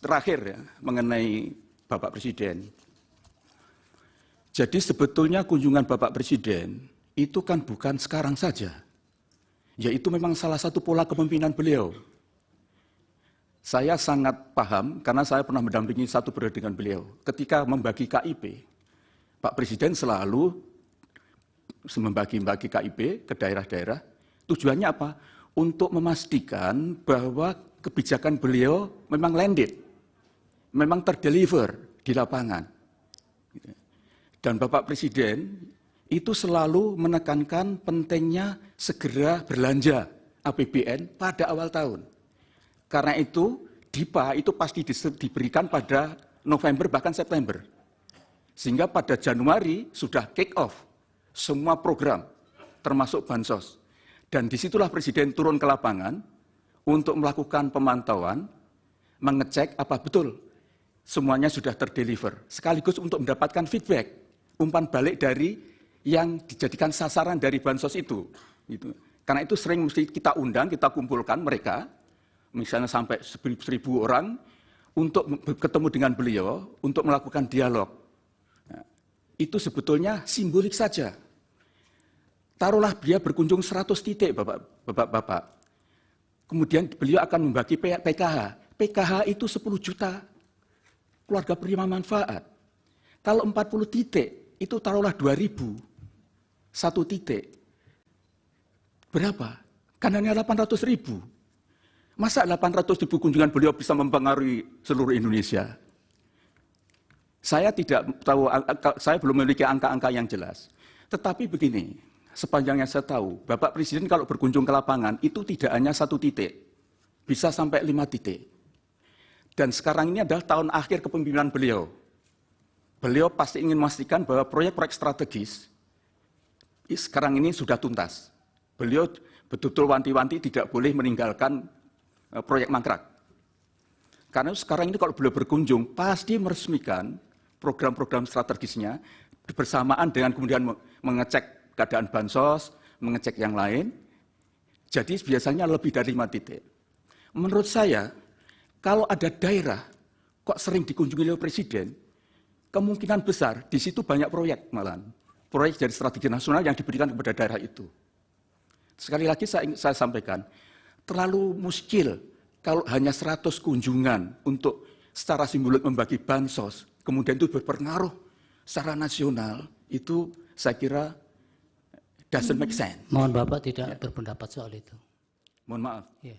terakhir ya, mengenai Bapak Presiden. Jadi sebetulnya kunjungan Bapak Presiden itu kan bukan sekarang saja. Yaitu memang salah satu pola kepemimpinan beliau. Saya sangat paham karena saya pernah mendampingi satu periode dengan beliau. Ketika membagi KIP, Pak Presiden selalu membagi KIP ke daerah-daerah. Tujuannya apa? Untuk memastikan bahwa kebijakan beliau memang landed, memang terdeliver di lapangan. Dan Bapak Presiden itu selalu menekankan pentingnya segera belanja APBN pada awal tahun. Karena itu, DIPA itu pasti diberikan pada November bahkan September. Sehingga pada Januari sudah kick off semua program, termasuk bansos. Dan disitulah Presiden turun ke lapangan untuk melakukan pemantauan, mengecek apa betul semuanya sudah terdeliver. Sekaligus untuk mendapatkan feedback, umpan balik dari yang dijadikan sasaran dari bansos itu. Karena itu sering mesti kita undang, kita kumpulkan mereka, misalnya sampai 1.000 orang, untuk ketemu dengan beliau, untuk melakukan dialog. Nah, itu sebetulnya simbolik saja. Taruhlah dia berkunjung 100 titik, Bapak-Bapak. Kemudian beliau akan membagi PKH. PKH itu 10 juta keluarga penerima manfaat. Kalau 40 titik, itu taruhlah 2.000. 1 titik. Berapa? Kan hanya 800.000. Masa 800.000 kunjungan beliau bisa mempengaruhi seluruh Indonesia? Saya tidak tahu, saya belum memiliki angka-angka yang jelas. Tetapi begini, sepanjang yang saya tahu, Bapak Presiden kalau berkunjung ke lapangan itu tidak hanya 1 titik, bisa sampai 5 titik. Dan sekarang ini adalah tahun akhir kepemimpinan beliau. Beliau pasti ingin memastikan bahwa proyek-proyek strategis sekarang ini sudah tuntas. Beliau betul-betul wanti-wanti tidak boleh meninggalkan proyek mangkrak. Karena sekarang ini kalau beliau berkunjung, pasti meresmikan program-program strategisnya bersamaan dengan kemudian mengecek keadaan bansos, mengecek yang lain. Jadi biasanya lebih dari 5 titik. Menurut saya, kalau ada daerah kok sering dikunjungi oleh Presiden, kemungkinan besar di situ banyak proyek malahan. Proyek dari strategi nasional yang diberikan kepada daerah itu. Sekali lagi saya sampaikan, terlalu muskil kalau hanya 100 kunjungan untuk secara simbolik membagi bansos, kemudian itu berpengaruh secara nasional, itu saya kira doesn't make sense. Mohon Bapak tidak berpendapat soal itu. Mohon maaf. Ya.